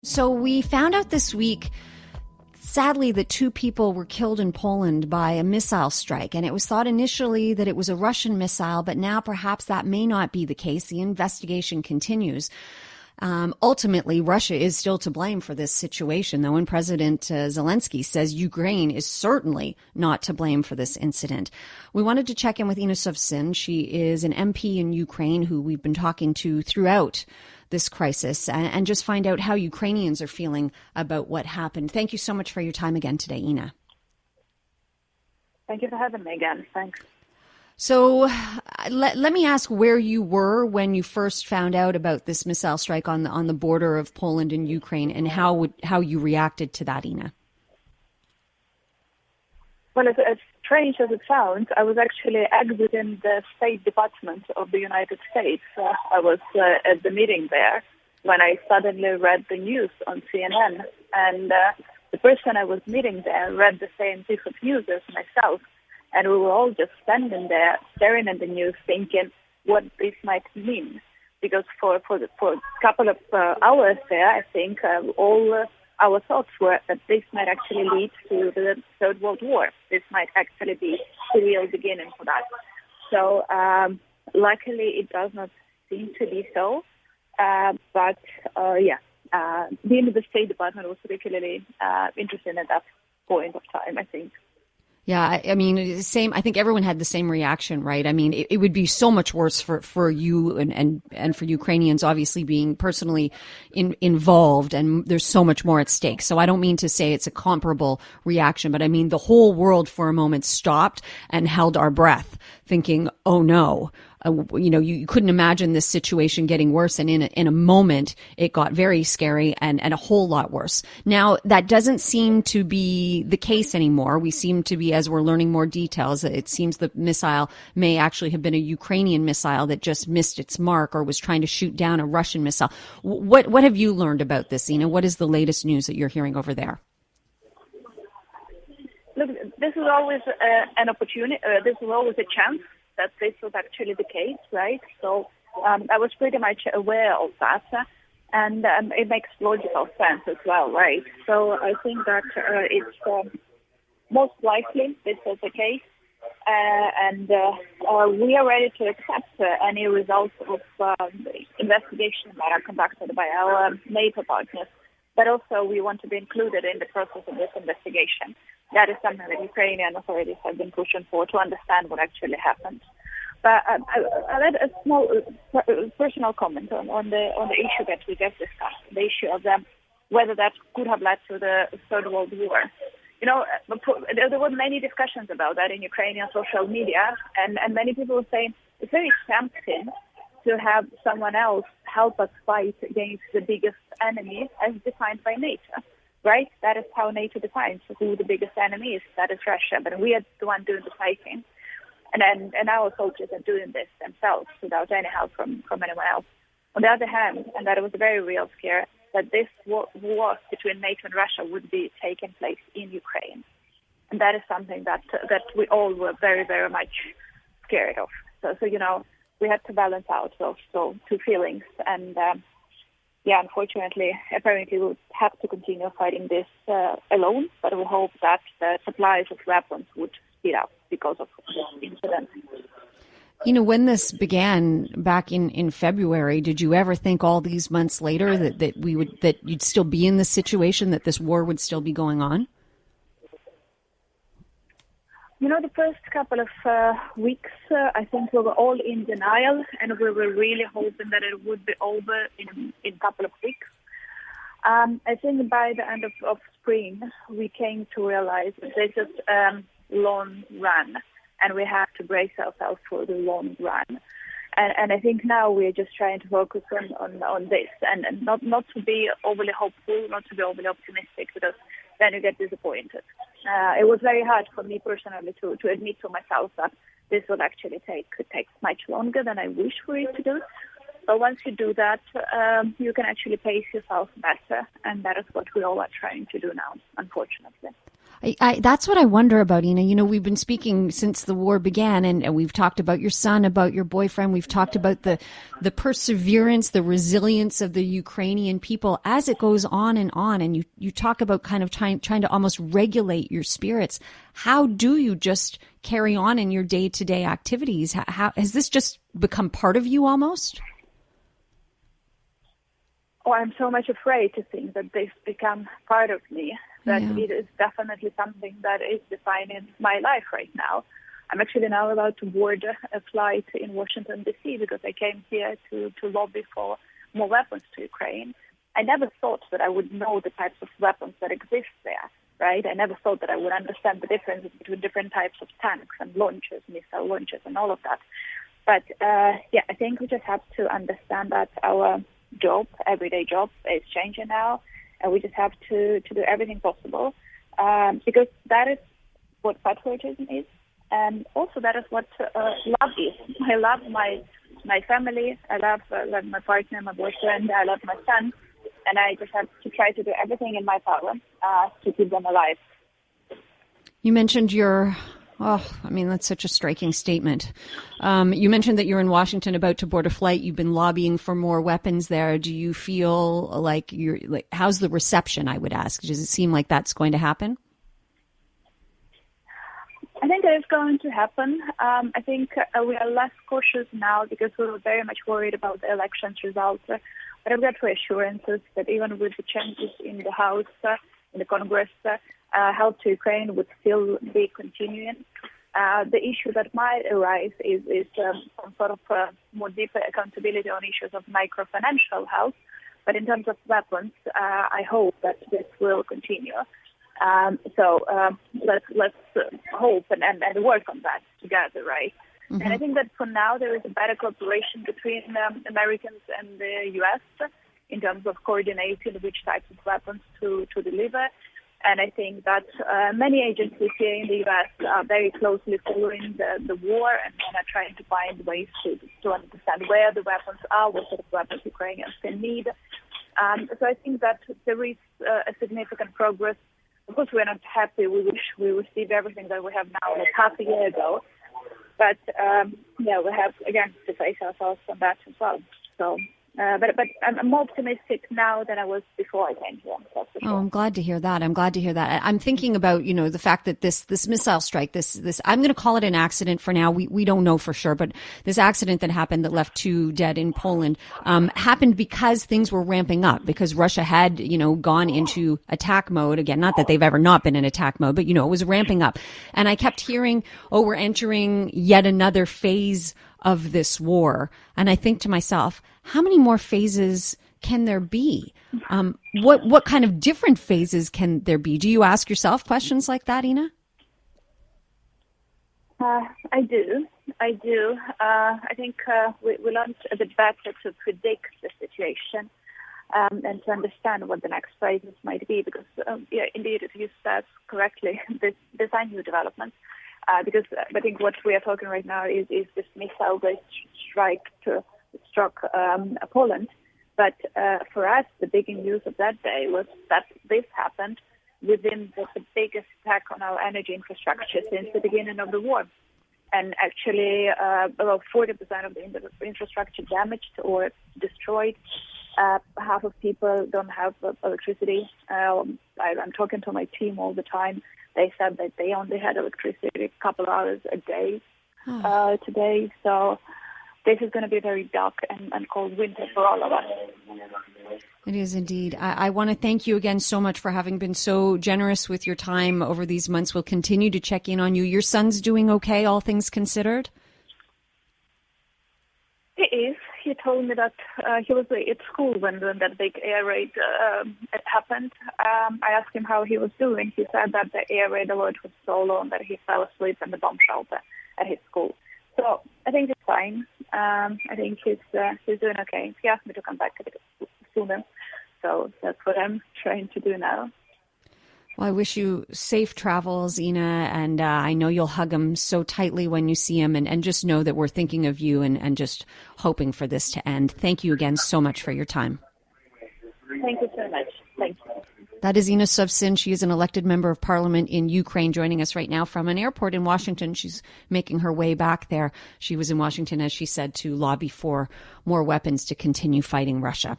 So we found out this week, sadly, that 2 people were killed in Poland by a missile strike. And it was thought initially that it was a Russian missile, but now perhaps that may not be the case. The investigation continues. Ultimately, Russia is still to blame for this situation, though, and President Zelensky says Ukraine is certainly not to blame for this incident. We wanted to check in with SOVSUN. She is an MP in Ukraine who we've been talking to throughout this crisis and just find out how Ukrainians are feeling about what happened. Thank you so much for your time again today, Ina. Thank you for having me again. Thanks. So let me ask where you were when you first found out about this missile strike on the border of Poland and Ukraine, and how you reacted to that, Ina. Well, as strange as it sounds, I was actually exiting the State Department of the United States. I was at the meeting there when I suddenly read the news on CNN, and the person I was meeting there read the same piece of news as myself. And we were all just standing there, staring at the news, thinking what this might mean. Because for a couple of hours there, I think all our thoughts were that this might actually lead to the Third World War. This might actually be the real beginning for that. So luckily, it does not seem to be so. But being in the State Department was particularly interesting at that point of time, I think. Yeah, I mean, same. I think everyone had the same reaction, right? I mean, it would be so much worse for you and for Ukrainians, obviously being personally involved, and there's so much more at stake. So I don't mean to say it's a comparable reaction, but I mean the whole world for a moment stopped and held our breath, thinking, "Oh no." You couldn't imagine this situation getting worse. And in a moment, it got very scary and a whole lot worse. Now, that doesn't seem to be the case anymore. We seem to be, as we're learning more details, it seems the missile may actually have been a Ukrainian missile that just missed its mark or was trying to shoot down a Russian missile. What have you learned about this, Ina? What is the latest news that you're hearing over there? Look, this is always an opportunity. This is always a chance that this was actually the case, right? So I was pretty much aware of that, and it makes logical sense as well, right? So I think that it's most likely this was the case, and we are ready to accept any results of investigations that are conducted by our NATO partners. But also we want to be included in the process of this investigation. That is something that Ukrainian authorities have been pushing for, to understand what actually happened. But I'll add a small personal comment on the issue that we just discussed, the issue of whether that could have led to the Third World War. You know, there were many discussions about that in Ukrainian social media, and many people were saying it's very tempting to have someone else help us fight against the biggest enemy as defined by NATO, right? That is how NATO defines who the biggest enemy is. That is Russia, but we are the one doing the fighting. And our soldiers are doing this themselves without any help from anyone else. On the other hand, and that was a very real scare, that this war between NATO and Russia would be taking place in Ukraine. And that is something that we all were very, very much scared of. So you know, we had to balance out those two feelings. And unfortunately, apparently we'll have to continue fighting this alone, but we hope that the supplies of weapons would speed up because of this incident. You know, when this began back in February, did you ever think all these months later that you'd still be in this situation, that this war would still be going on? You know, the first couple of weeks, I think we were all in denial, and we were really hoping that it would be over in a couple of weeks. I think by the end of spring, we came to realize that this is a long run, and we have to brace ourselves for the long run. And I think now we're just trying to focus on this, and not to be overly hopeful, not to be overly optimistic, because then you get disappointed. It was very hard for me personally to admit to myself that this would actually could take much longer than I wish for it to do. But once you do that, you can actually pace yourself better, and that is what we all are trying to do now, unfortunately. That's what I wonder about, Ina. You know, we've been speaking since the war began, and we've talked about your son, about your boyfriend. We've talked about the perseverance, the resilience of the Ukrainian people as it goes on. And you talk about kind of trying to almost regulate your spirits. How do you just carry on in your day-to-day activities? How has this just become part of you almost? Oh, I'm so much afraid to think that this become part of me, that it is definitely something that is defining my life right now. I'm actually now about to board a flight in Washington, D.C. because I came here to lobby for more weapons to Ukraine. I never thought that I would know the types of weapons that exist there, right? I never thought that I would understand the difference between different types of tanks and launchers, missile launchers, and all of that. But, I think we just have to understand that our job, everyday job, is changing now, and we just have to do everything possible, because that is what patriotism is, and also that is what love is. I love my family, I love my partner, my boyfriend, I love my son, and I just have to try to do everything in my power to keep them alive. You mentioned that's such a striking statement. You mentioned that you're in Washington about to board a flight. You've been lobbying for more weapons there. Do you feel like how's the reception, I would ask? Does it seem like that's going to happen? I think it is going to happen. I think we are less cautious now because we were very much worried about the elections results. But I've got reassurances that even with the changes in the House, in the Congress, help to Ukraine would still be continuing. The issue that might arise is some sort of more deeper accountability on issues of microfinancial help. But in terms of weapons, I hope that this will continue. Let's hope and work on that together, right? Mm-hmm. And I think that for now there is a better cooperation between Americans and the U.S. in terms of coordinating which types of weapons to deliver. And I think that many agencies here in the U.S. are very closely following the war and are trying to find ways to understand where the weapons are, what sort of weapons Ukrainians can need. So I think that there is a significant progress. Of course, we're not happy. We wish we received everything that we have now, like half a year ago. But, we have, again, to face ourselves on that as well. So, but I'm more optimistic now than I was before I came here. That's for sure. Oh, I'm glad to hear that. I'm thinking about, the fact that this missile strike, this I'm going to call it an accident for now. We don't know for sure, but this accident that happened that left 2 dead in Poland, happened because things were ramping up, because Russia had, gone into attack mode again. Not that they've ever not been in attack mode, but, it was ramping up. And I kept hearing, we're entering yet another phase of this war. And I think to myself, how many more phases can there be? What kind of different phases can there be? Do you ask yourself questions like that, Ina? I do. I think we learned a bit better to predict the situation and to understand what the next phases might be, because, indeed, as you said correctly, these are new developments. Because I think what we are talking right now is this missile-based strike struck Poland. But for us, the big news of that day was that this happened within the biggest attack on our energy infrastructure since the beginning of the war. And actually, about 40% of the infrastructure damaged or destroyed. Half of people don't have electricity. I'm talking to my team all the time. They said that they only had electricity a couple hours a day today. So this is going to be a very dark and cold winter for all of us. It is indeed. I want to thank you again so much for having been so generous with your time over these months. We'll continue to check in on you. Your son's doing okay, all things considered? He is. He told me that he was at school when that big air raid happened. I asked him how he was doing. He said that the air raid alert was so long that he fell asleep in the bomb shelter at his school. So I think he's fine. I think he's doing okay. He asked me to come back a bit sooner. So that's what I'm trying to do now. Well, I wish you safe travels, Ina, and I know you'll hug him so tightly when you see him, and just know that we're thinking of you and just hoping for this to end. Thank you again so much for your time. Thank you so much. Thank you. That is Ina SOVSUN. She is an elected member of parliament in Ukraine, joining us right now from an airport in Washington. She's making her way back there. She was in Washington, as she said, to lobby for more weapons to continue fighting Russia.